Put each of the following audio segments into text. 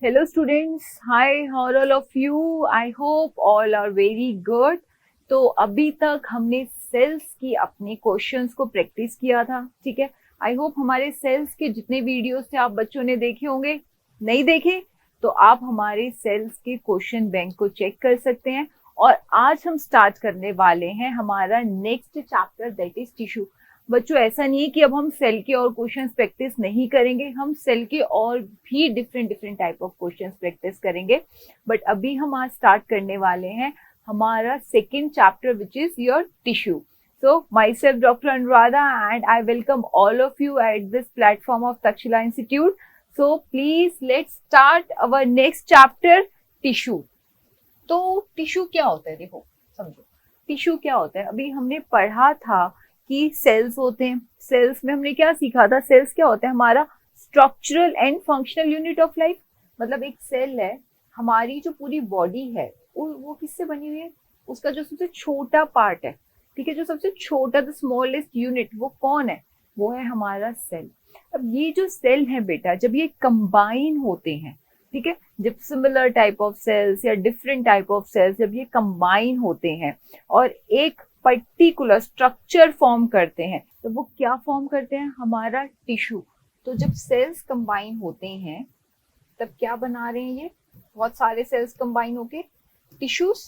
Hello students, hi, how are all of you? I hope all are very good. तो अभी तक हमने sales की अपने क्वेश्चंस को प्रैक्टिस किया था, ठीक है। आई होप हमारे सेल्स के जितने वीडियोस थे आप बच्चों ने देखे होंगे। नहीं देखे तो आप हमारे सेल्स के क्वेश्चन बैंक को चेक कर सकते हैं। और आज हम स्टार्ट करने वाले हैं हमारा next chapter, that is tissue. बच्चों ऐसा नहीं है कि अब हम सेल के और क्वेश्चंस प्रैक्टिस नहीं करेंगे, हम सेल के और भी different different type of questions practice करेंगे। बट अभी हम आज स्टार्ट करने वाले हैं हमारा second chapter which is your tissue. So my self doctor Anuradha and I welcome all of you at this platform of Takshashila institute. So please let's start our next chapter, tissue. तो tissue क्या होता है, देखो समझो टिश्यू क्या होता है। अभी हमने पढ़ा था कि सेल्स होते हैं। सेल्स में हमने क्या सीखा था, सेल्स क्या होता है, हमारा structural and functional unit of life. मतलब एक सेल है, हमारी जो पूरी बॉडी है वो किससे बनी हुई है, उसका जो सबसे छोटा पार्ट है, ठीक है, जो सबसे छोटा द स्मॉलेस्ट यूनिट वो कौन है, वो है हमारा सेल। अब ये जो सेल है बेटा, जब ये कंबाइन होते हैं, ठीक है, जब सिमिलर टाइप ऑफ सेल्स या डिफरेंट टाइप ऑफ सेल्स जब ये कंबाइन होते हैं और एक पर्टिकुलर स्ट्रक्चर फॉर्म करते हैं, तो वो क्या फॉर्म करते हैं, हमारा टिश्यू। तो जब सेल्स कंबाइन होते हैं तब क्या बना रहे हैं, ये बहुत सारे सेल्स कंबाइन होके टिश्यूज।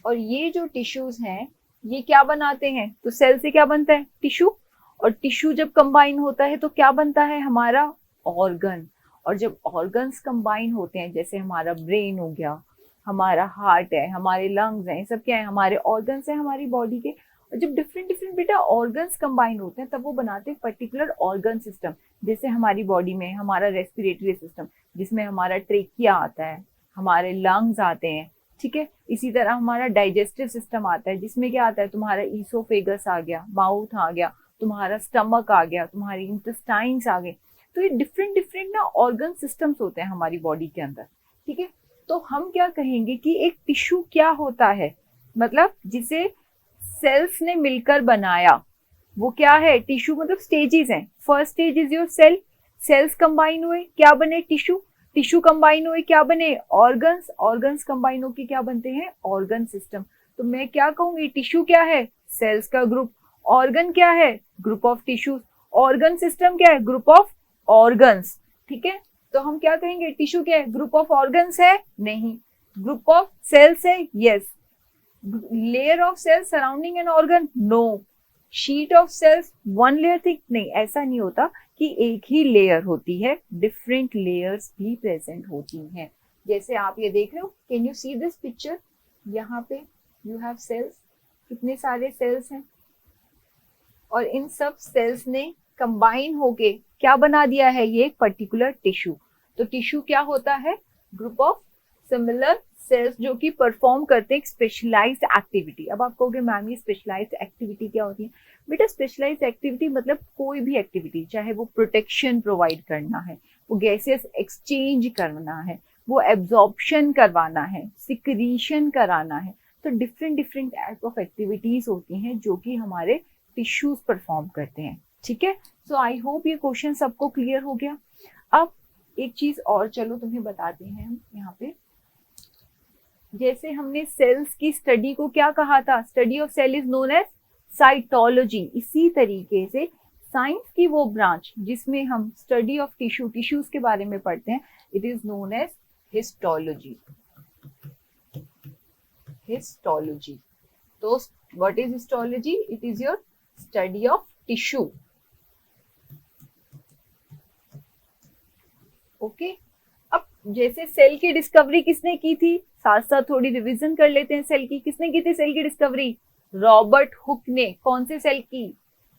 और ये जो टिश्यूज हैं ये क्या बनाते हैं, तो सेल से क्या बनता है, टिश्यू। और टिश्यू जब कंबाइन होता है तो क्या बनता है, हमारा ऑर्गन। और जब ऑर्गन्स कंबाइन होते हैं, जैसे हमारा ब्रेन हो गया, हमारा हार्ट है, हमारे लंग्स हैं, ये सब क्या है, हमारे ऑर्गन्स हैं हमारी बॉडी के। और जब डिफरेंट डिफरेंट बेटा ऑर्गन्स कंबाइन होते हैं तब वो बनाते हैं पर्टिकुलर ऑर्गन सिस्टम। जैसे हमारी बॉडी में हमारा रेस्पिरेटरी सिस्टम, जिसमें हमारा ट्रेकिया आता है, हमारे लंग्स आते हैं, ठीक है। इसी तरह हमारा डाइजेस्टिव सिस्टम आता है, जिसमें क्या आता है, तुम्हारा ईसोफेगस आ गया, माउथ आ गया, तुम्हारा स्टमक आ गया, तुम्हारी इंटेस्टाइन्स आ गए। तो ये डिफरेंट डिफरेंट ना ऑर्गन सिस्टम्स होते हैं हमारी बॉडी के अंदर, ठीक है। तो हम क्या कहेंगे कि एक टिश्यू क्या होता है, मतलब जिसे सेल्स ने मिलकर बनाया, वो क्या है, टिश्यू। मतलब स्टेजेस हैं, first stage is your cell, cells combine हुए क्या बने, टिश्यू। टिश्यू कंबाइन हुए क्या बने, ऑर्गन्स। ऑर्गन्स कंबाइन होके क्या बनते हैं, ऑर्गन सिस्टम। तो मैं क्या कहूंगी, टिश्यू क्या है, सेल्स का ग्रुप। ऑर्गन क्या है, group of tissues. Organ system क्या है, ग्रुप ऑफ ऑर्गन्स, ठीक है। तो हम क्या कहेंगे, टिश्यू क्या है, ग्रुप ऑफ ऑर्गन्स है, नहीं। ग्रुप ऑफ सेल्स है, yes. Layer of cells surrounding an organ, no. Sheet of cells one layer thick, नहीं, ऐसा नहीं होता कि एक ही लेयर होती है, डिफरेंट लेयर्स भी प्रेजेंट होती हैं। जैसे आप ये देख रहे हो, can you see this picture, यहाँ पे यू हैव सेल्स, कितने सारे सेल्स हैं, और इन सब सेल्स ने कंबाइन होके क्या बना दिया है, ये एक पर्टिकुलर टिश्यू। तो टिश्यू क्या होता है, ग्रुप ऑफ सिमिलर सेल्स जो कि परफॉर्म करते हैं एक स्पेशलाइज्ड एक्टिविटी। अब आप कहोगे मैम ये स्पेशलाइज्ड एक्टिविटी क्या होती है, बेटा स्पेशलाइज्ड एक्टिविटी मतलब कोई भी एक्टिविटी, चाहे वो प्रोटेक्शन प्रोवाइड करना है, वो गैसेस एक्सचेंज करना है, वो एब्जॉर्प्शन करवाना है, सिक्रीशन कराना है। तो different different type of activities होती हैं जो कि हमारे टिश्यूज परफॉर्म करते हैं, ठीक है। सो आई होप ये क्वेश्चन सबको क्लियर हो गया। अब एक चीज और चलो तुम्हें बताते हैं हम यहाँ पे। जैसे हमने सेल्स की स्टडी को क्या कहा था, study of cell is known as cytology. इसी तरीके से साइंस की वो ब्रांच जिसमें हम स्टडी ऑफ टिश्यूज के बारे में पढ़ते हैं, it is known as histology. Histology. तो what is histology, it is your study of tissue, okay. अब जैसे सेल की डिस्कवरी किसने की थी, साथ साथ थोड़ी रिवीजन कर लेते हैं सेल की। किसने की थी सेल की डिस्कवरी, रॉबर्ट हुक ने। कौन से सेल की,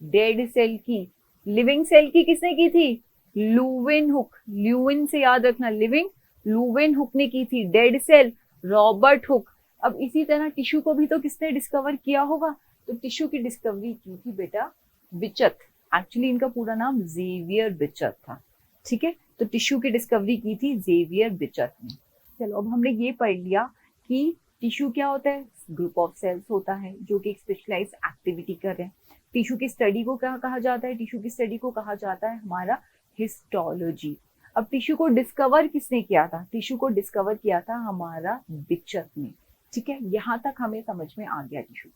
डेड सेल की। लिविंग सेल की किसने की थी, लुविन हुक। ल्यूविन से याद रखना, लिविंग, लुविन हुक ने की थी। Dead cell, Robert Hooke. अब इसी तरह टिश्यू को भी तो किसने डिस्कवर किया होगा, तो टिश्यू की डिस्कवरी की थी बेटा बिचत। एक्चुअली इनका पूरा नाम जेवियर बिचत था, ठीक है। तो टिश्यू की डिस्कवरी की थी जेवियर बिचत ने। चलो अब हमने ये पढ़ लिया कि टिश्यू क्या होता है, ग्रुप ऑफ सेल्स होता है जो कि एक स्पेशलाइज्ड एक्टिविटी कर रहे हैं। टिश्यू की स्टडी को क्या कहा जाता है, टिश्यू की स्टडी को कहा जाता है हमारा हिस्टोलॉजी। अब टिश्यू को डिस्कवर किसने किया था? टिश्यू को डिस्कवर किया था हमारा डिचक ने, ठीक है। यहाँ तक हमें समझ में आ गया टिश्यू।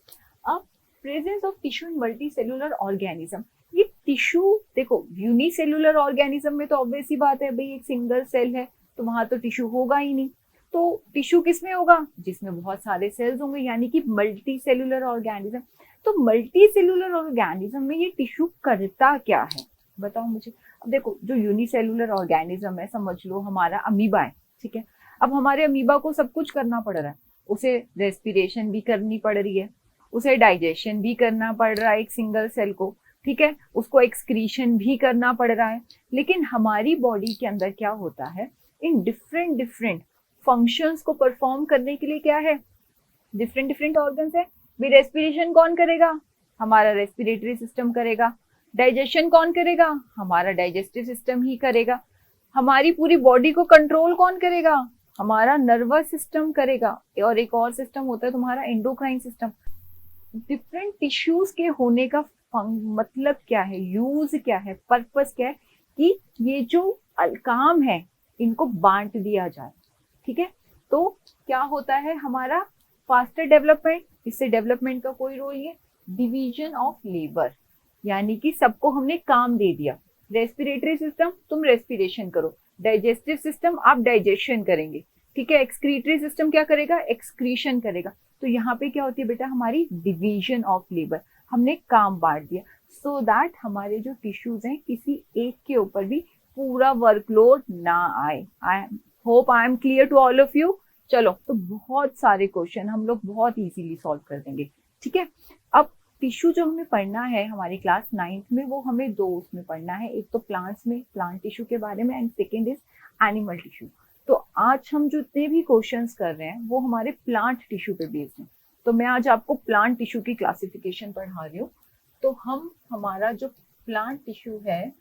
अब presence of tissue in multi cellular organism, ये टिश्यू देखो यूनिसेलुलर ऑर्गेनिज्म में तो ऑब्वियस ही बात है भाई, एक सिंगल सेल है तो वहां तो टिश्यू होगा ही नहीं। तो टिश्यू किसमें होगा? जिसमें बहुत सारे सेल्स होंगे, यानी कि मल्टी सेलुलर ऑर्गेनिज्म। तो मल्टी सेलुलर ऑर्गेनिज्म में ये टिश्यू करता क्या है, बताओ मुझे। अब देखो जो यूनिसेलुलर ऑर्गेनिज्म है, समझ लो हमारा अमीबा है, ठीक है। अब हमारे अमीबा को सब कुछ करना पड़ रहा है, उसे रेस्पिरेशन भी करनी पड़ रही है, उसे डाइजेशन भी करना पड़ रहा है एक सिंगल सेल को, ठीक है, उसको एक्सक्रीशन भी करना पड़ रहा है। लेकिन हमारी बॉडी के अंदर क्या होता है, इन डिफरेंट डिफरेंट फंक्शंस को परफॉर्म करने के लिए क्या है, डिफरेंट डिफरेंट ऑर्गन्स है। भी रेस्पिरेशन कौन करेगा? हमारा रेस्पिरेटरी सिस्टम करेगा। डाइजेशन कौन करेगा? हमारा डाइजेस्टिव सिस्टम ही करेगा। हमारी पूरी बॉडी को कंट्रोल कौन करेगा? हमारा नर्वस सिस्टम करेगा। और एक और सिस्टम होता है तुम्हारा एंडोक्राइन सिस्टम। डिफरेंट टिश्यूज के होने का मतलब क्या है, यूज क्या है, पर्पस क्या है, कि ये जो काम है इनको बांट दिया जाए, ठीक है। तो क्या होता है हमारा फास्टर डेवलपमेंट, इससे डेवलपमेंट का कोई रोल नहीं है। डिवीजन ऑफ लेबर, यानी कि सबको हमने काम दे दिया। रेस्पिरेटरी सिस्टम तुम रेस्पिरेशन करो, डाइजेस्टिव सिस्टम आप डाइजेशन करेंगे, ठीक है। एक्सक्रीटरी सिस्टम क्या करेगा? एक्सक्रीशन करेगा। तो यहाँ पे क्या होती है बेटा, हमारी डिवीजन ऑफ लेबर, हमने काम बांट दिया सो दैट हमारे जो टिश्यूज हैं किसी एक के ऊपर भी पूरा वर्कलोड ना आए। I hope I am clear to all of you. चलो, तो बहुत सारे क्वेश्चन हम लोग बहुत इजीली सॉल्व कर देंगे, ठीक है। अब टिश्यू जो हमें पढ़ना है हमारी क्लास 9th में, वो हमें दो उसमें पढ़ना है, एक तो प्लांट्स में प्लांट टिश्यू के बारे में, and second is animal tissue. तो आज हम जितने भी क्वेश्चंस कर रहे हैं वो हमारे प्लांट टिश्यू पे बेस्ड हैं। तो मैं आज आपको प्लांट टिश्यू की क्लासिफिकेशन पढ़ा रही हूँ। तो हम हमारा जो प्लांट टिश्यू है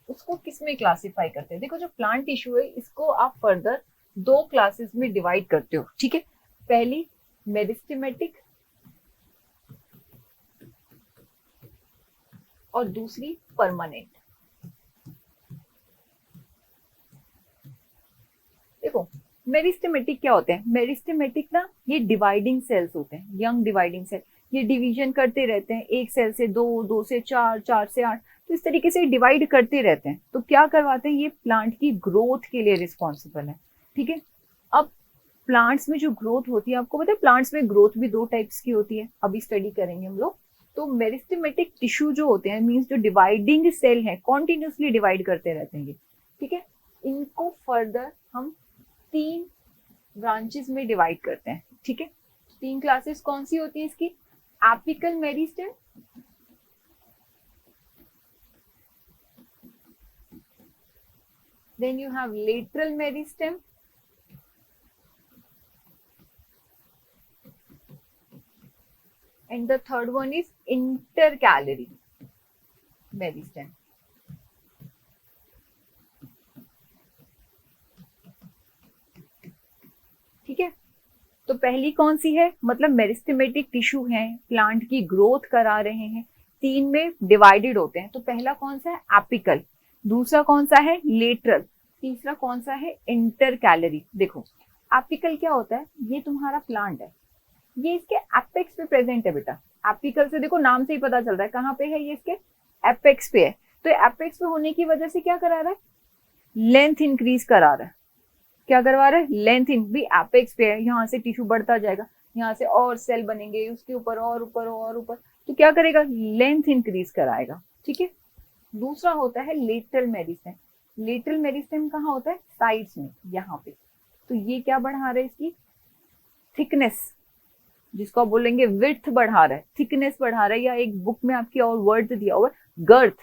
उसको किस में क्लासिफाई करते हैं? देखो जो प्लांट टिश्यू है इसको आप फर्दर दो क्लासेस में डिवाइड करते हो, ठीक है। पहली मेरिस्टेमेटिक और दूसरी परमानेंट। देखो मेरिस्टेमेटिक क्या होते हैं? मेरिस्टेमेटिक ना ये डिवाइडिंग सेल्स होते हैं, यंग डिवाइडिंग सेल। ये डिवीजन करते रहते हैं, एक सेल से दो, दो से चार, चार से आठ, तो इस तरीके से डिवाइड करते रहते हैं। तो क्या करवाते हैं, ये प्लांट की ग्रोथ के लिए रिस्पॉन्सिबल है, ठीक है। अब प्लांट्स में जो ग्रोथ होती है, आपको पता है प्लांट्स में ग्रोथ भी दो टाइप्स की होती है, अभी स्टडी करेंगे हम लोग। तो मेरिस्टेमेटिक टिश्यू जो होते हैं मींस जो डिवाइडिंग सेल है, कॉन्टिन्यूसली डिवाइड करते रहते हैं, ठीक है। इनको फर्दर हम तीन ब्रांचेस में डिवाइड करते हैं, ठीक है। तीन क्लासेस कौन सी होती है इसकी? Apical meristem, then you have lateral meristem, and the third one is intercalary meristem। ठीक है, तो पहली कौन सी है? मतलब मेरिस्टेमेटिक टिश्यू है, प्लांट की ग्रोथ करा रहे हैं, तीन में डिवाइडेड होते हैं। तो पहला कौन सा है? एपिकल। दूसरा कौन सा है? लेटरल। तीसरा कौन सा है? इंटरकैलरी। देखो एपिकल क्या होता है, ये तुम्हारा प्लांट है, ये इसके एपेक्स पे प्रेजेंट है बेटा। एपिकल से देखो नाम से ही पता चल रहा है कहाँ पे है, ये इसके एपेक्स पे है। तो एपेक्स पे होने की वजह से क्या करा रहा है? लेंथ इंक्रीज करा रहा है। क्या करवा रहा है? लेंथ इन भी एपेक्स पे है, यहाँ से टिश्यू बढ़ता जाएगा, यहाँ से और सेल बनेंगे, उसके ऊपर और ऊपर और ऊपर, तो क्या करेगा? लेंथ इंक्रीज कराएगा, ठीक है। दूसरा होता है लेटरल मेरिस्टेम। लेटरल मेरिस्टेम कहाँ होता है? साइड्स में, यहाँ पे। तो ये क्या बढ़ा रहा है? इसकी थिकनेस, जिसको आप बोलेंगे विड्थ बढ़ा रहा है, थिकनेस बढ़ा रहा है, या एक बुक में आपकी और वर्ड दिया हुआ है गर्थ।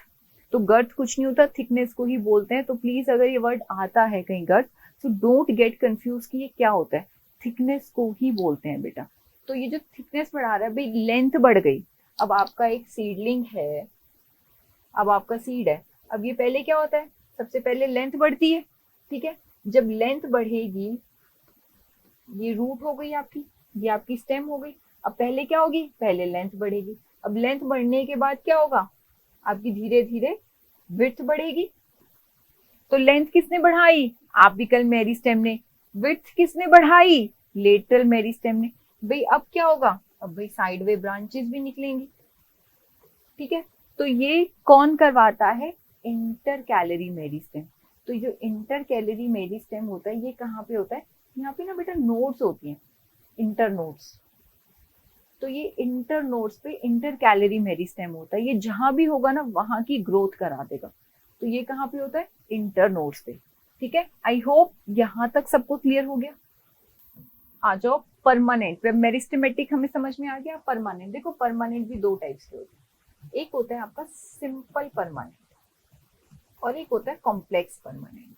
तो गर्थ कुछ नहीं होता, थिकनेस को ही बोलते हैं। तो प्लीज अगर ये वर्ड आता है कहीं गर्थ, तो डोंट गेट कंफ्यूज कि ये क्या होता है, थिकनेस को ही बोलते हैं बेटा। तो ये जो थिकनेस बढ़ा रहा है भाई, लेंथ बढ़ गई। अब आपका एक सीडलिंग है, अब आपका सीड है, अब ये पहले क्या होता है? सबसे पहले लेंथ बढ़ती है, ठीक है। जब लेंथ बढ़ेगी, ये रूट हो गई आपकी, ये आपकी स्टेम हो गई। अब पहले क्या होगी? पहले लेंथ बढ़ेगी। अब लेंथ बढ़ने के बाद क्या होगा? आपकी धीरे धीरे विड्थ बढ़ेगी, तो लेंथ किसने बढ़ाई? एपिकल मेरिस्टेम ने। विड्थ किसने बढ़ाई? लेटरल मेरिस्टेम ने। भाई अब क्या होगा? अब भाई साइडवे ब्रांचेस भी निकलेंगी, ठीक है। तो ये कौन करवाता है? Inter calorie meristem. तो जो इंटर कैलरी मेरिस्टेम होता है ये कहाँ पे होता है? यहाँ पे ना बेटा नोड्स होती हैं, इंटर नोड्स। तो ये इंटर नोड्स पे इंटर कैलरी मेरिस्टेम होता है। ये जहां भी होगा ना वहां की ग्रोथ करा देगा। तो ये कहाँ पे होता है? इंटर नोड्स पे, ठीक है। आई होप यहाँ तक सबको क्लियर हो गया। आ जाओ परमानेंट। मेरिस्टेमेटिक हमें समझ में आ गया। परमानेंट, देखो परमानेंट भी दो टाइप्स के होते हैं। एक होता है आपका सिंपल परमानेंट और एक होता है कॉम्प्लेक्स परमानेंट।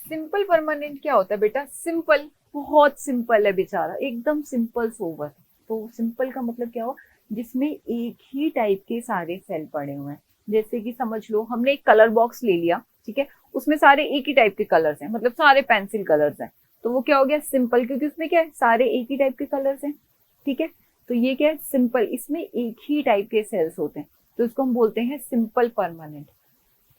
सिंपल परमानेंट क्या होता है बेटा? सिंपल, बहुत सिंपल है बेचारा, एकदम सिंपल सोवर। तो सिंपल का मतलब क्या हुआ? जिसमें एक ही टाइप के सारे सेल पड़े हुए हैं। जैसे कि समझ लो हमने एक कलर बॉक्स ले लिया, ठीक है, उसमें सारे एक ही टाइप के कलर्स हैं, मतलब सारे पेंसिल कलर्स हैं। तो वो क्या हो गया? सिंपल, क्योंकि उसमें क्या है? सारे एक ही टाइप के कलर्स हैं, ठीक है। तो ये क्या है? सिंपल। इसमें एक ही टाइप के सेल्स होते हैं, तो इसको हम बोलते हैं सिंपल परमानेंट।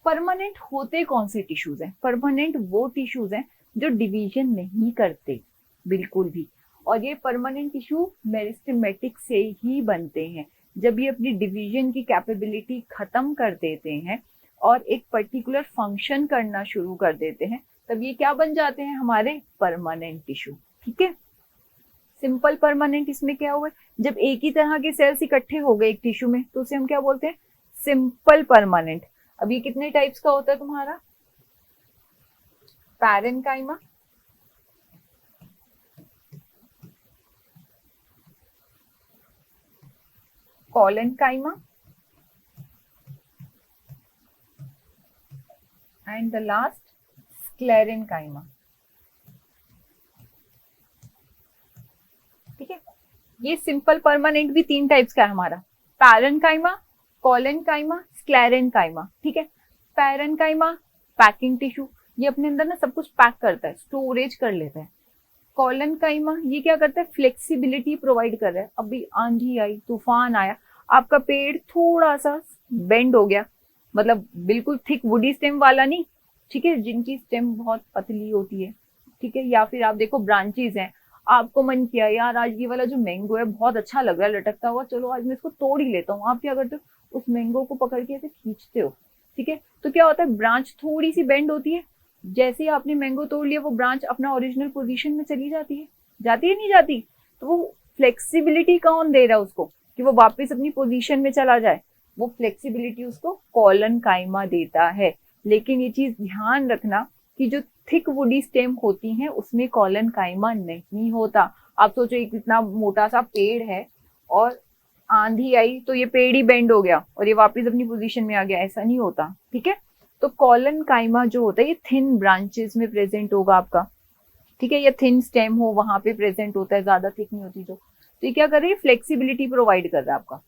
परमानेंट होते कौन से टिश्यूज हैं? परमानेंट वो टिश्यूज हैं जो डिवीजन नहीं करते बिल्कुल भी। और ये परमानेंट टिश्यू मेरिस्टेमेटिक से ही बनते हैं। जब ये अपनी डिवीजन की कैपेबिलिटी खत्म कर देते हैं और एक पर्टिकुलर फंक्शन करना शुरू कर देते हैं, तब ये क्या बन जाते हैं? हमारे परमानेंट टिश्यू, ठीक है। सिंपल परमानेंट इसमें क्या हुआ? जब एक ही तरह के सेल्स इकट्ठे हो गए एक टिश्यू में तो उसे हम क्या बोलते हैं? Simple permanent. अब ये कितने टाइप्स का होता है तुम्हारा? Parenchyma, collenchyma and the last sclerenchyma, ठीक है। ये सिंपल परमानेंट भी तीन टाइप्स का है हमारा, पैरेनकाइमा, कोलेनकाइमा, स्क्लेरेनकाइमा, ठीक है। पैरेनकाइमा पैकिंग टिश्यू, ये अपने अंदर ना सब कुछ पैक करता है, स्टोरेज कर लेता है। कोलेनकाइमा ये क्या करता है? फ्लेक्सिबिलिटी प्रोवाइड कर रहा है। अभी आंधी आई, तूफान आया, आपका पेड़ थोड़ा सा बेंड हो गया, मतलब बिल्कुल थिक वुडी स्टेम वाला नहीं, ठीक है, जिनकी स्टेम बहुत पतली होती है, ठीक है। या फिर आप देखो ब्रांचेस हैं, आपको मन किया यार आज ये वाला जो मैंगो है बहुत अच्छा लग रहा है लटकता हुआ, चलो आज मैं इसको तोड़ ही लेता हूँ। आप क्या करते हो? उस मैंगो को पकड़ के ऐसे खींचते हो, ठीक है। तो क्या होता है? ब्रांच थोड़ी सी बेंड होती है, जैसे ही आपने मैंगो तोड़ लिया वो ब्रांच अपना ओरिजिनल पोजीशन में चली जाती है। जाती है नहीं जाती? तो वो फ्लेक्सिबिलिटी कौन दे रहा है उसको कि वो वापस अपनी पोजीशन में चला जाए? वो फ्लेक्सिबिलिटी उसको कोलेनकाइमा देता है। लेकिन ये चीज ध्यान रखना कि जो थिक वुडी स्टेम होती हैं उसमें कोलेनकाइमा नहीं होता। आप सोचो एक इतना मोटा सा पेड़ है और आंधी आई तो ये पेड़ ही बेंड हो गया और ये वापस अपनी पोजीशन में आ गया, ऐसा नहीं होता, ठीक है। तो कोलेनकाइमा जो होता है ये थिन ब्रांचेस में प्रेजेंट होगा आपका, ठीक है। या थिन स्टेम हो वहां पे प्रेजेंट होता है, ज्यादा थिक नहीं होती जो। तो ये क्या कर रही है? फ्लेक्सिबिलिटी प्रोवाइड कर रहा है आपका।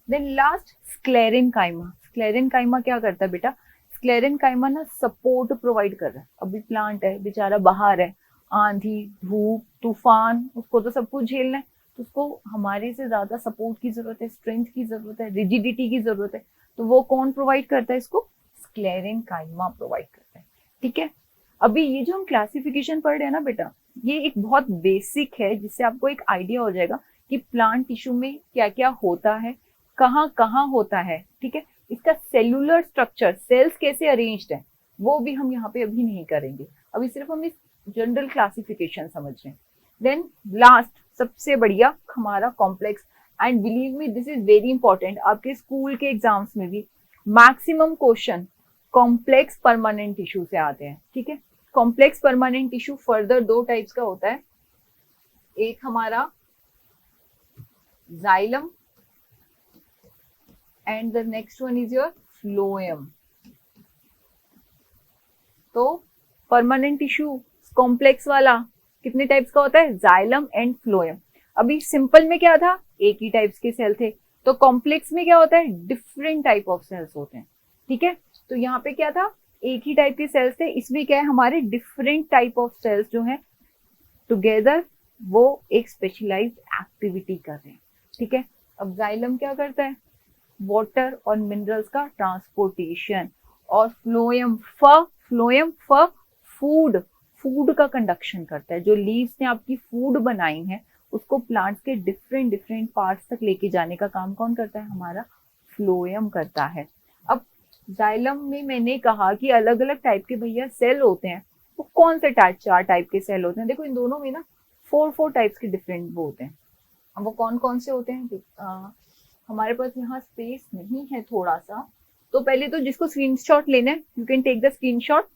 Then last sclerenchyma. स्क्लेरेनकाइमा क्या करता है बेटा? स्क्लेरेनकाइमा ना सपोर्ट प्रोवाइड कर रहा है। अभी प्लांट है बेचारा, बाहर है, आंधी धूप तूफान, उसको तो सब कुछ झेलना है, तो उसको हमारे से ज्यादा सपोर्ट की जरूरत है, स्ट्रेंथ की जरूरत है, रिजिडिटी की जरूरत है। तो वो कौन प्रोवाइड करता है इसको? स्क्लेरेनकाइमा प्रोवाइड करता है, ठीक है। अभी ये जो हम क्लासिफिकेशन पढ़ रहे हैं ना बेटा, ये एक बहुत बेसिक है जिससे आपको एक आइडिया हो जाएगा कि प्लांट टिश्यू में क्या क्या होता है, कहाँ कहाँ होता है, ठीक है। इसका सेलुलर स्ट्रक्चर, सेल्स कैसे अरेंज्ड है, वो भी हम यहाँ पे अभी नहीं करेंगे। अभी सिर्फ हम इस जनरल क्लासिफिकेशन समझ रहे हैं। देन लास्ट सबसे बढ़िया हमारा complex, and believe me this is very important, आपके स्कूल के एग्जाम्स में भी maximum question complex permanent tissue से आते हैं, ठीक है। कॉम्प्लेक्स परमानेंट टिश्यू फर्दर दो टाइप्स का होता है, एक हमारा xylem and the next one is your phloem. तो परमानेंट टिश्यू कॉम्प्लेक्स वाला कितने टाइप्स का होता है? Xylem and phloem. अभी सिंपल में क्या था? एक ही टाइप्स के सेल थे। तो कॉम्प्लेक्स में क्या होता है? डिफरेंट टाइप ऑफ सेल्स होते हैं, ठीक है। तो यहाँ पे क्या था? एक ही टाइप के सेल्स थे, इसमें क्या है? हमारे डिफरेंट टाइप ऑफ सेल्स जो है टुगेदर वो एक स्पेशलाइज्ड एक्टिविटी कर रहे हैं, ठीक है। अब जाइलम क्या करता है? वाटर और मिनरल्स का ट्रांसपोर्टेशन, और फ्लोएम फ फूड, फूड का कंडक्शन करता है। जो लीव्स ने आपकी फूड बनाई है उसको प्लांट्स के डिफरेंट डिफरेंट पार्ट्स तक लेके जाने का काम कौन करता है? हमारा फ्लोएम करता है। अब जाइलम में मैंने कहा कि अलग अलग टाइप के भैया सेल होते हैं। वो कौन से टाइप? 4 टाइप के सेल होते हैं। देखो इन दोनों में ना 4 टाइप्स के डिफरेंट वो होते हैं। अब वो कौन कौन से होते हैं? हमारे पास यहाँ स्पेस नहीं है थोड़ा सा, तो पहले तो जिसको स्क्रीनशॉट लेना है you can take the screenshot.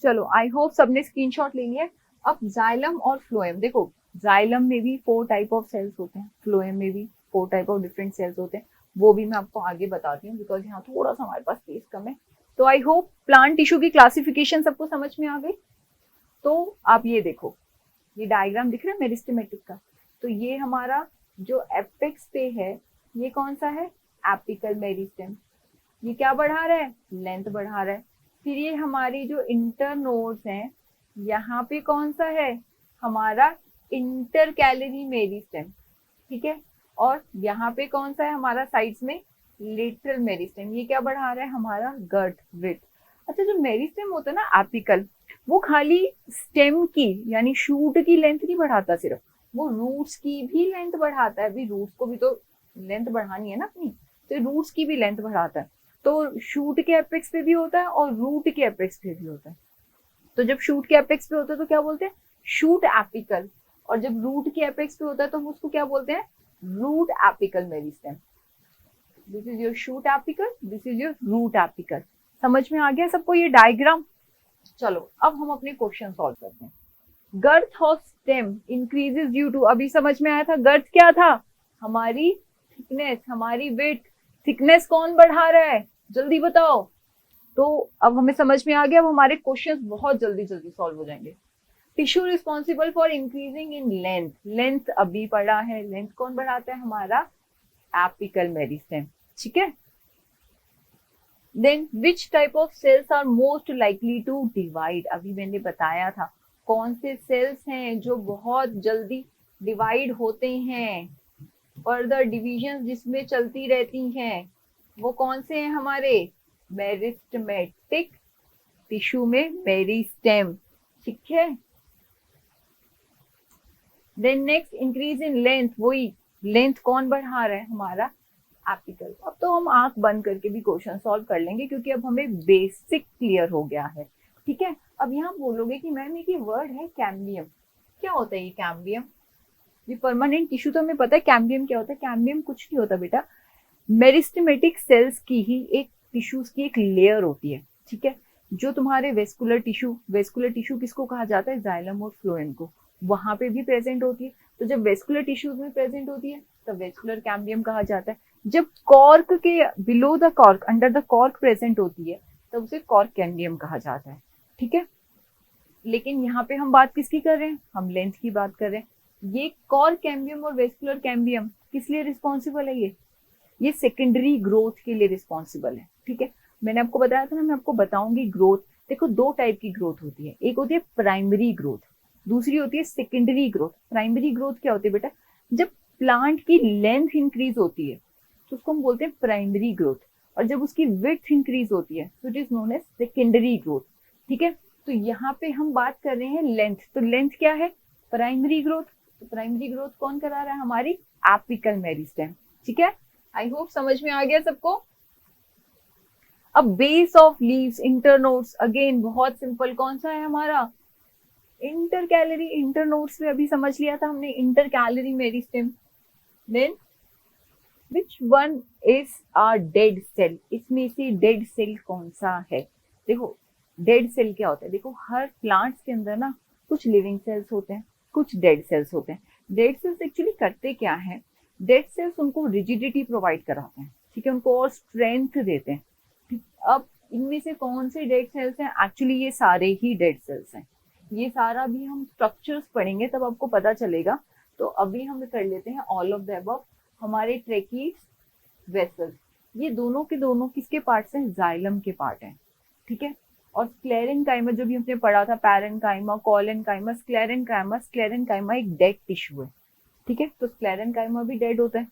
चलो आई होप सबने स्क्रीनशॉट ले लिया। अब जाइलम और फ्लोएम, देखो जाइलम में भी 4 टाइप ऑफ सेल्स होते हैं, फ्लोएम में भी 4 टाइप ऑफ डिफरेंट सेल्स होते हैं। वो भी मैं आपको आगे बताती हूँ बिकॉज यहाँ थोड़ा सा हमारे पास स्पेस कम है। तो आई होप प्लांट टिश्यू की क्लासिफिकेशन सबको समझ में आ गई। तो आप ये देखो, ये डायग्राम दिख रहा है मेरिस्टेमेटिक का। तो ये हमारा जो एपेक्स पे है ये कौन सा है? Apical meristem. ये क्या बढ़ा रहा है? लेंथ बढ़ा रहा है। फिर ये हमारी जो इंटरनोड्स हैं यहाँ पे कौन सा है? हमारा इंटरकैलरी मेरिस्टेम, ठीक है। और यहाँ पे कौन सा है हमारा साइड्स में? Lateral meristem. ये क्या बढ़ा रहा है? हमारा गर्थ विड्थ। अच्छा, जो मेरिस्टेम होता है ना एपिकल, वो खाली स्टेम की यानी शूट की लेंथ नहीं बढ़ाता सिर्फ, वो रूट्स की भी लेंथ बढ़ाता है। अभी रूट्स को भी तो लेंथ बढ़ानी है ना अपनी, तो रूट्स की भी लेंथ बढ़ाता है। तो शूट के एपेक्स पे भी होता है और रूट के एपेक्स पे भी होता है। तो जब शूट के एपेक्स पे होता है तो क्या बोलते हैं? Shoot apical. और जब रूट के एपेक्स पे होता है तो हम उसको क्या बोलते हैं? Root apical meristem. This is your shoot apical, this is your root apical. समझ में आ गया सबको ये डायग्राम? चलो अब हम अपने क्वेश्चन सॉल्व करते हैं। Girth of stem increases due to, अभी समझ में आया था गर्थ क्या था? हमारी थिकनेस, हमारी विड्थ। थिकनेस कौन बढ़ा रहा है? जल्दी बताओ। तो अब हमें समझ में आ गया। अब हमारे क्वेश्चंस बहुत जल्दी जल्दी सॉल्व हो जाएंगे। Tissue responsible for increasing in length, length अभी पढ़ा है। लेंथ कौन बढ़ाता है? हमारा एपिकल मेरिस्टेम, ठीक है। Then which type of cells are most likely to divide, अभी मैंने बताया था कौन से सेल्स हैं जो बहुत जल्दी डिवाइड होते हैं, फर्दर डिविजन जिसमें चलती रहती हैं, वो कौन से हैं हमारे? मेरिस्टेमेटिक टिश्यू में मेरिस्टेम, ठीक है। Then next increase in length, वही लेंथ कौन बढ़ा रहा है? हमारा एपिकल। अब तो हम आंख बंद करके भी क्वेश्चन सॉल्व कर लेंगे क्योंकि अब हमें बेसिक क्लियर हो गया है, ठीक है। अब यहाँ बोलोगे कि मैम ये वर्ड है कैम्बियम, क्या होता है ये कैम्बियम? ये परमानेंट टिश्यू तो हमें पता है, कैम्बियम क्या होता है? कैम्बियम कुछ नहीं होता बेटा, मेरिस्टेमेटिक सेल्स की ही एक टिश्यूज की एक लेयर होती है, ठीक है। जो तुम्हारे वेस्कुलर टिश्यू किसको कहा जाता है? जाइलम और फ्लोएम को, वहां पे भी प्रेजेंट होती है। तो जब वेस्कुलर टिश्यूज में प्रेजेंट होती है तब वेस्कुलर कैम्बियम कहा जाता है। जब कॉर्क के below the cork, under the cork present होती है तब उसे कॉर्क कैम्बियम कहा जाता है, ठीक है। लेकिन यहाँ पे हम बात किसकी कर रहे हैं? हम लेंथ की बात कर रहे हैं। ये कॉर्क कैम्बियम और वेस्कुलर कैम्बियम किस लिए रिस्पॉन्सिबल है? ये सेकेंडरी ग्रोथ के लिए रिस्पॉन्सिबल है, ठीक है। मैंने आपको बताया था ना, मैं आपको बताऊंगी ग्रोथ। देखो 2 टाइप की ग्रोथ होती है, एक होती है प्राइमरी ग्रोथ, दूसरी होती है सेकेंडरी ग्रोथ। प्राइमरी ग्रोथ क्या होती है बेटा? जब प्लांट की लेंथ इंक्रीज होती है तो उसको हम बोलते हैं प्राइमरी ग्रोथ, और जब उसकी विड्थ इंक्रीज होती है तो it is known as secondary growth, ठीक है। तो यहाँ पे हम बात कर रहे हैं लेंथ, तो लेंथ क्या है? Primary growth. तो प्राइमरी ग्रोथ कौन करा रहा है? हमारी एपिकल मेरिस्टेम, ठीक है। आई होप समझ में आ गया सबको। अब base of leaves, internodes, again बहुत सिंपल, कौन सा है हमारा? इंटरकैलरी। इंटरनोड्स में अभी समझ लिया था हमने, intercalary meristem. Then which one is are dead cell, इसमें से डेड सेल कौन सा है? देखो डेड सेल क्या होता है? देखो हर प्लांट्स के अंदर ना कुछ लिविंग सेल्स होते हैं, कुछ डेड सेल्स होते हैं। डेड सेल्स एक्चुअली करते क्या है? डेड सेल्स उनको रिजिडिटी प्रोवाइड कराते हैं, ठीक है, उनको और स्ट्रेंथ देते हैं। अब इनमें से कौन से डेड सेल्स हैं? एक्चुअली ये सारे ही डेड सेल्स हैं। ये सारा भी हम स्ट्रक्चर्स पढ़ेंगे तब आपको पता चलेगा। तो अभी हम कर लेते हैं ऑल ऑफ द अबव। हमारे ट्रेकीज, वेसल्स, ये दोनों के दोनों किसके पार्ट्स हैं? जाइलम के पार्ट हैं, ठीक है। और स्क्लेरेनकाइमा जो भी हमने पढ़ा था, पैरेनकाइमा, कॉलेनकाइमा, स्क्लेरेनकाइमा एक डेड टिश्यू है, ठीक है। तो स्क्लेरेनकाइमा भी डेड होता है।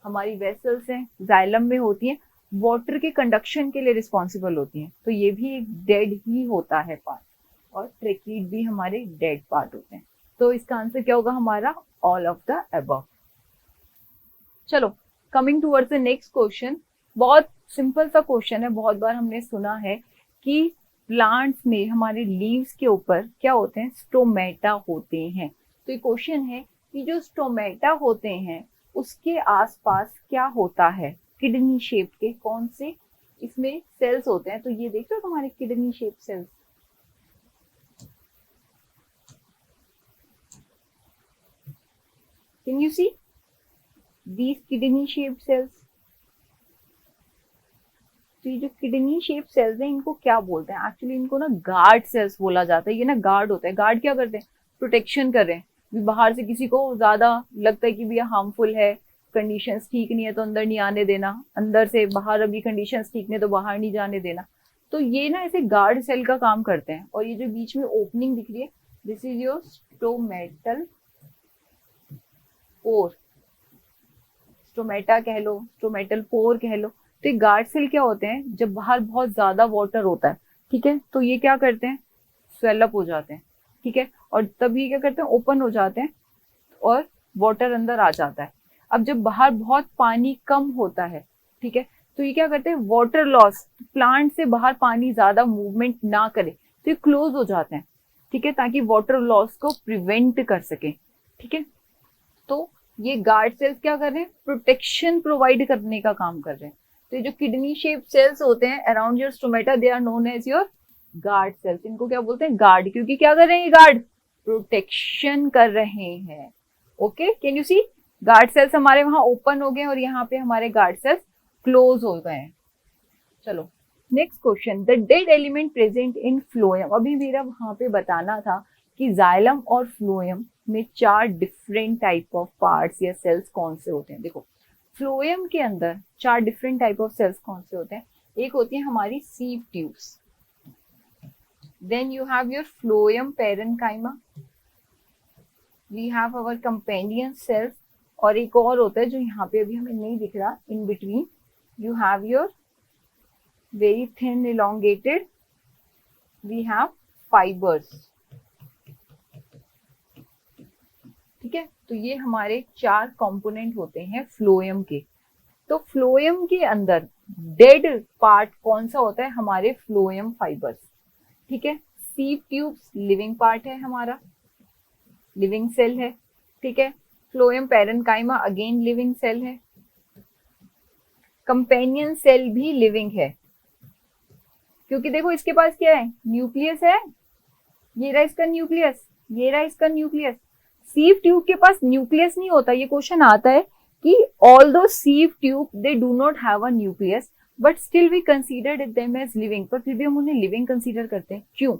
हमारी वेसल्स हैं, जाइलम में होती हैं। वाटर के कंडक्शन के लिए रिस्पॉन्सिबल होती हैं, तो ये भी एक डेड ही होता है पार्ट, और ट्रेकीड भी हमारे डेड पार्ट होते हैं। तो इसका आंसर क्या होगा हमारा, ऑल ऑफ द अबव। चलो coming towards the next question, बहुत सिंपल सा क्वेश्चन है, बहुत बार हमने सुना है कि प्लांट्स में हमारे लीव्स के ऊपर क्या होते हैं, स्टोमेटा होते हैं। तो ये क्वेश्चन है कि जो स्टोमेटा होते हैं उसके आसपास क्या होता है, किडनी शेप के कौन से इसमें सेल्स होते हैं। तो ये देख रहे हो तुम्हारे kidney shape cells, can you see these kidney shaped cells? तो ये जो किडनी शेप सेल्स हैं इनको क्या बोलते हैं, एक्चुअली इनको ना गार्ड सेल्स बोला जाता है। ये ना गार्ड होता है, गार्ड क्या करते हैं, प्रोटेक्शन कर रहे हैं। भी बाहर से किसी को ज्यादा लगता है कि भैया हार्मफुल है, कंडीशंस ठीक नहीं है तो अंदर नहीं आने देना, अंदर से बाहर अभी कंडीशंस ठीक नहीं तो बाहर नहीं जाने देना। तो ये ना ऐसे गार्ड सेल का काम करते हैं। और ये जो बीच में ओपनिंग दिख रही है, this is your stomatal pore, stomata कह लो, स्टोमेटल पोर कह लो। तो ये गार्ड सेल क्या होते हैं, जब बाहर बहुत ज्यादा वाटर होता है, ठीक है, तो ये क्या करते हैं, स्वेलअप हो जाते हैं, ठीक है, और तभी क्या करते हैं, ओपन हो जाते हैं और वाटर अंदर आ जाता है। अब जब बाहर बहुत पानी कम होता है, ठीक है, तो ये क्या करते हैं, वाटर लॉस, प्लांट से बाहर पानी ज्यादा मूवमेंट ना करे तो ये क्लोज हो जाते हैं, ठीक है, ताकि वाटर लॉस को प्रिवेंट कर सके, ठीक है। तो ये गार्ड सेल्स क्या कर रहे हैं, प्रोटेक्शन प्रोवाइड करने का काम कर रहे हैं। तो ये जो किडनी शेप सेल्स होते हैं around your stomata, they are known as your guard cells. इनको क्या बोलते हैं, गार्ड, क्योंकि क्या कर रहे हैं ये गार्ड, प्रोटेक्शन कर रहे हैं। Okay, can you see, guard cells हमारे वहां ओपन हो गए और यहाँ पे हमारे गार्ड सेल्स क्लोज हो गए हैं। चलो next question, the dead element present in phloem. अभी मेरा वहां पे बताना था कि जाइलम और फ्लोएम में 4 डिफरेंट टाइप ऑफ पार्ट्स या सेल्स कौन से होते हैं। देखो फ्लोएम के अंदर 4 डिफरेंट टाइप ऑफ सेल्स कौन से होते हैं। एक होती है हमारी sieve tubes, then you have your phloem parenchyma, we have our companion cells, और एक और होता है जो यहाँ पे अभी हमें नहीं दिख रहा, in between you have your very thin elongated, we have fibers, ठीक है। तो ये हमारे 4 कंपोनेंट होते हैं फ्लोएम के। तो फ्लोएम के अंदर डेड पार्ट कौन सा होता है, हमारे फ्लोएम फाइबर्स, ठीक है। सीव ट्यूब्स लिविंग पार्ट है हमारा, लिविंग सेल है, ठीक है। Phloem parenchyma again living cell है, कंपेनियन सेल भी लिविंग है, क्योंकि देखो इसके पास क्या है, न्यूक्लियस है, ये रहा इसका न्यूक्लियस, ये रहा इसका न्यूक्लियस। सीव ट्यूब के पास न्यूक्लियस नहीं होता। ये क्वेश्चन आता है कि although sieve tube they do not have a nucleus but still we consider them as living, पर फिर भी हम उन्हें लिविंग कंसीडर करते हैं। क्यों,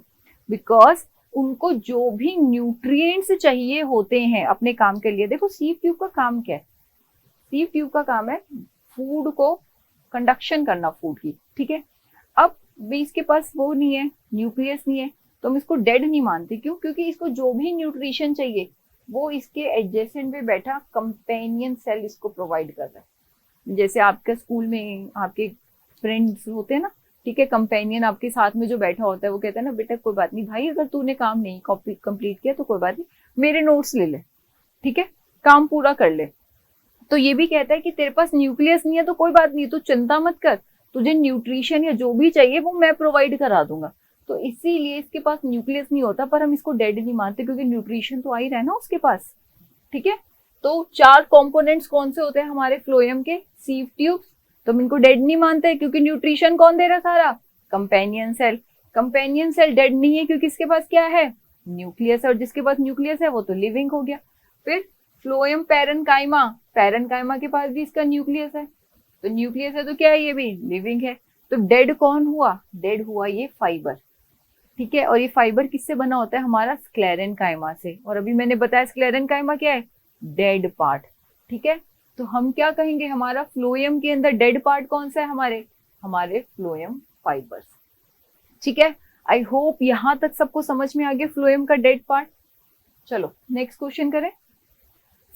बिकॉज उनको जो भी न्यूट्रिएंट्स चाहिए होते हैं अपने काम के लिए। देखो सीव ट्यूब का काम क्या है, सीव ट्यूब का काम है फूड को कंडक्शन करना, फूड की, ठीक है। अब भी इसके पास वो नहीं है, न्यूक्लियस नहीं है, तो हम इसको डेड नहीं मानते। क्यों, क्योंकि इसको जो भी न्यूट्रिशन चाहिए वो इसके एडजेसेंट में बैठा कंपेनियन सेल इसको प्रोवाइड कर रहा है। जैसे आपके स्कूल में आपके फ्रेंड्स होते हैं ना, ठीक है, कंपेनियन आपके साथ में जो बैठा होता है वो कहता है ना, बेटा कोई बात नहीं भाई, अगर तूने काम नहीं कंप्लीट किया तो कोई बात नहीं, मेरे नोट्स ले ले, ठीक है, काम पूरा कर ले। तो ये भी कहता है कि तेरे पास न्यूक्लियस नहीं है तो कोई बात नहीं, तू चिंता मत कर, तुझे न्यूट्रिशन या जो भी चाहिए वो मैं प्रोवाइड करा दूंगा। तो इसीलिए इसके पास न्यूक्लियस नहीं होता, पर हम इसको डेड नहीं मानते क्योंकि न्यूट्रिशन तो आ ही रहा है ना उसके पास, ठीक है। तो 4 कंपोनेंट्स कौन से होते हैं हमारे फ्लोएम के, सीव ट्यूब्स, तो हम इनको डेड नहीं मानते क्योंकि न्यूट्रिशन कौन दे रहा सारा, companion cell. Companion cell dead नहीं है क्योंकि इसके पास क्या है, न्यूक्लियस, और जिसके पास न्यूक्लियस है वो तो लिविंग हो गया। फिर फ्लोएम पैरेन्काइमा, पैरेन्काइमा के पास भी इसका न्यूक्लियस है, तो न्यूक्लियस है तो क्या है, ये भी लिविंग है। तो डेड कौन हुआ, डेड हुआ ये फाइबर, ठीक है। और ये फाइबर किससे बना होता है, हमारा स्क्लेरेन्काइमा से। और अभी मैंने बताया स्क्लेरेन्काइमा क्या है, डेड पार्ट, ठीक है। तो हम क्या कहेंगे, हमारा फ्लोएम के अंदर डेड पार्ट कौन सा है, हमारे फ्लोएम फाइबर्स, ठीक है। आई होप यहां तक सबको समझ में आ गया फ्लोएम का डेड पार्ट। चलो नेक्स्ट क्वेश्चन करें।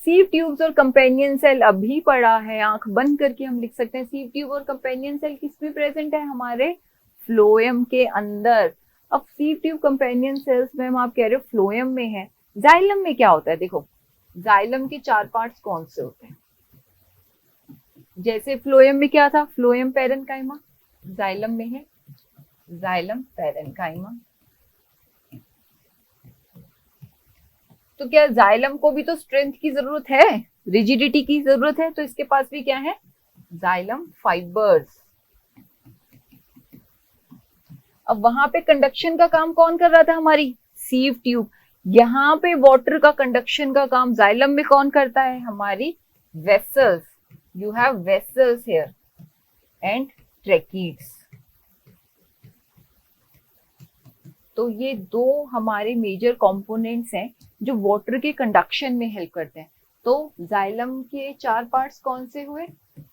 सीव ट्यूब्स और कंपेनियन सेल अभी पढ़ा है, आंख बंद करके हम लिख सकते हैं। सीव ट्यूब और कंपेनियन सेल किसमें प्रेजेंट है? हमारे फ्लोएम के अंदर। अब सीव ट्यूब कंपेनियन सेल्स में आप कह रहे हो फ्लोएम में है, जाइलम में क्या होता है? देखो जाइलम के 4 पार्ट्स कौन से होते हैं? जैसे फ्लोएम में क्या था? फ्लोएम पैरेन्काइमा, जाइलम में है जाइलम पैरेन्काइमा। तो क्या जाइलम को भी तो स्ट्रेंथ की जरूरत है, रिजिडिटी की जरूरत है, तो इसके पास भी क्या है? Xylem fibres. अब वहां पे कंडक्शन का काम कौन कर रहा था? हमारी सीव ट्यूब। यहाँ पे वाटर का कंडक्शन का काम जाइलम में कौन करता है? हमारी vessels. You have vessels here and tracheids. तो ये 2 हमारे मेजर कंपोनेंट्स हैं जो वाटर के कंडक्शन में हेल्प करते हैं। तो जाइलम के 4 पार्ट्स कौन से हुए?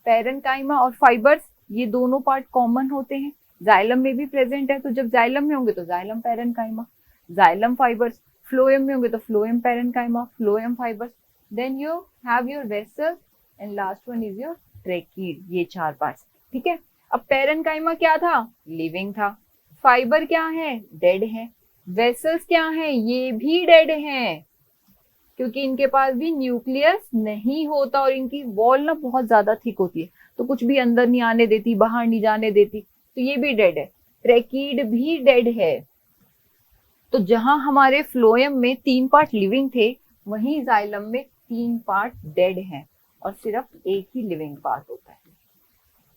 पैरेन्काइमा और फाइबर्स। ये दोनों पार्ट कॉमन होते हैं, जाइलम में भी प्रेजेंट है। तो जब जाइलम में होंगे तो xylem parenchyma, xylem fibres. Phloem में होंगे तो phloem parenchyma, phloem fibres. Then you have your vessel and last one is your tracheid. ये 4 पार्ट्स, ठीक है। अब पैरेन्काइमा क्या था? लिविंग था। फाइबर क्या है? डेड है। वेसल्स क्या है? ये भी डेड हैं, क्योंकि इनके पास भी न्यूक्लियस नहीं होता और इनकी वॉल ना बहुत ज्यादा थिक होती है, तो कुछ भी अंदर नहीं आने देती, बाहर नहीं जाने देती, तो ये भी डेड है। ट्रैकीड भी डेड है। तो जहां हमारे फ्लोएम में 3 पार्ट लिविंग थे, वहीं जाइलम में 3 पार्ट डेड हैं और सिर्फ एक ही लिविंग पार्ट होता है।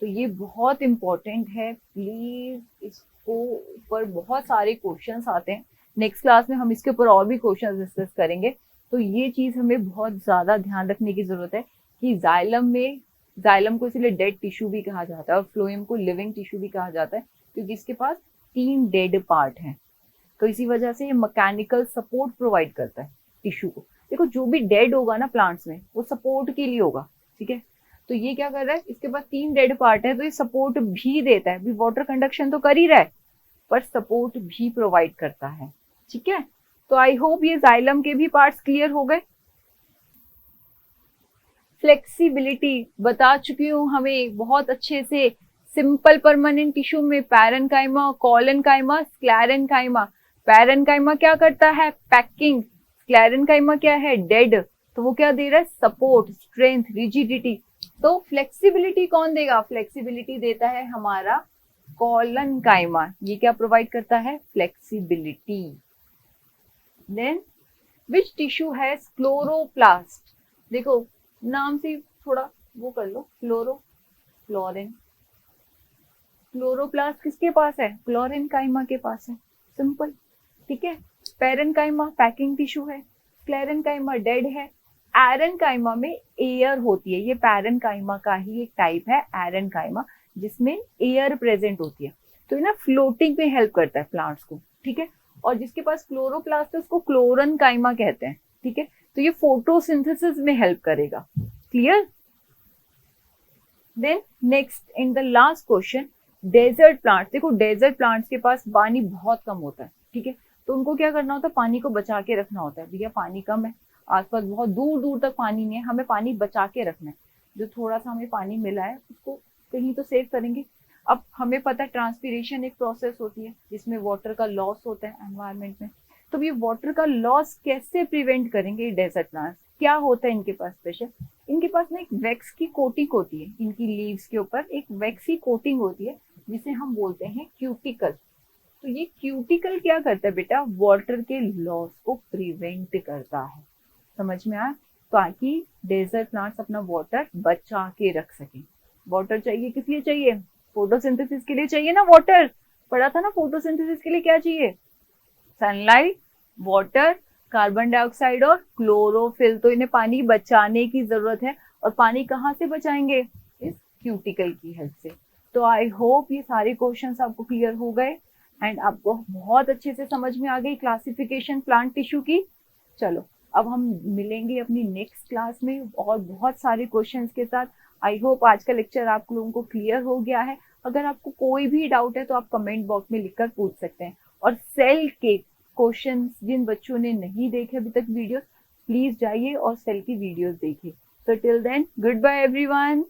तो ये बहुत इंपॉर्टेंट है, प्लीज इसको ऊपर बहुत सारे क्वेश्चंस आते हैं। नेक्स्ट क्लास में हम इसके ऊपर और भी क्वेश्चंस डिस्कस करेंगे। तो ये चीज हमें बहुत ज्यादा ध्यान रखने की जरूरत है कि जाइलम को इसलिए डेड टिश्यू भी कहा जाता है और फ्लोएम को लिविंग टिश्यू भी कहा जाता है, क्योंकि इसके पास 3 डेड पार्ट हैं। तो इसी वजह से ये मैकेनिकल सपोर्ट प्रोवाइड करता है टिश्यू को। देखो जो भी डेड होगा ना प्लांट्स में, वो सपोर्ट के लिए होगा, ठीक है। तो ये क्या कर रहा है? इसके पास 3 डेड पार्ट है, तो ये सपोर्ट भी देता है। भी वाटर कंडक्शन तो कर ही रहा है, पर सपोर्ट भी प्रोवाइड करता है, ठीक है। तो आई होप ये जाइलम के भी पार्ट्स क्लियर हो गए। फ्लेक्सिबिलिटी बता चुकी हूँ हमें बहुत अच्छे से। सिंपल परमानेंट टिश्यू में पैरेन्काइमा, कोलेन्काइमा, स्क्लेरेन्काइमा। पैरेन्काइमा क्या करता है? पैकिंग। स्क्लेरेन्काइमा क्या है? डेड। तो वो क्या दे रहा है? Support, strength, rigidity. तो फ्लेक्सिबिलिटी कौन देगा? फ्लेक्सिबिलिटी देता है हमारा कोलेन्काइमा। ये क्या प्रोवाइड करता है? Flexibility. Then which tissue has chloroplast? देखो नाम से थोड़ा वो कर लो, फ्लोरीन। क्लोरोप्लास्ट किसके पास है? क्लोरेन्काइमा के पास है, सिंपल, ठीक है। पैरेन्काइमा पैकिंग टिश्यू है, स्क्लेरेन्काइमा डेड है। एरेन्काइमा में एयर होती है, ये पैरेन्काइमा का ही एक टाइप है एरेन्काइमा, जिसमें एयर प्रेजेंट होती है। तो ये ना फ्लोटिंग में हेल्प करता है प्लांट्स को, ठीक है। और जिसके पास क्लोरोप्लास्ट है उसको क्लोरेन्काइमा कहते हैं, ठीक है। तो ये फोटोसिंथेसिस में हेल्प करेगा, clear. Then next in the last question, desert plants. देखो डेजर्ट प्लांट्स के पास पानी बहुत कम होता है, ठीक है। तो उनको क्या करना होता है? पानी को बचा के रखना होता है। भैया पानी कम है, आसपास बहुत दूर दूर तक पानी नहीं है, हमें पानी बचा के रखना है। जो थोड़ा सा हमें पानी मिला है उसको कहीं तो सेव करेंगे। अब हमें पता है ट्रांसपीरेशन एक प्रोसेस होती है जिसमें वाटर का लॉस होता है एनवायरमेंट में। तो ये वाटर का लॉस कैसे प्रिवेंट करेंगे डेजर्ट प्लांट्स? क्या होता है इनके पास स्पेशल? इनके पास ना एक वैक्स की कोटिंग होती है, इनकी लीव्स के ऊपर एक वैक्सी कोटिंग होती है जिसे हम बोलते हैं क्यूटिकल। तो ये क्यूटिकल क्या करता है बेटा? वाटर के लॉस को प्रिवेंट करता है, समझ में आया? ताकि डेजर्ट प्लांट्स अपना वाटर बचा के रख सकें। वाटर चाहिए किस लिए चाहिए? फोटोसिंथेसिस के लिए चाहिए ना वाटर। पढ़ा था ना फोटोसिंथेसिस के लिए क्या चाहिए? सनलाइट, वाटर, कार्बन डाइऑक्साइड और क्लोरोफिल। तो इन्हें पानी बचाने की जरूरत है, और पानी कहाँ से बचाएंगे? इस क्यूटिकल की हेल्प से। तो आई होप ये सारे क्वेश्चंस आपको क्लियर हो गए एंड आपको बहुत अच्छे से समझ में आ गई क्लासिफिकेशन प्लांट टिश्यू की। चलो अब हम मिलेंगे अपनी नेक्स्ट क्लास में और बहुत सारे क्वेश्चंस के साथ। आई होप आज का लेक्चर आप लोगों को क्लियर हो गया है। अगर आपको कोई भी डाउट है तो आप कमेंट बॉक्स में लिखकर पूछ सकते हैं। और सेल के क्वेश्चंस जिन बच्चों ने नहीं देखे अभी तक वीडियो, प्लीज जाइए और सेल की वीडियोस देखिए। तो till then, good bye everyone.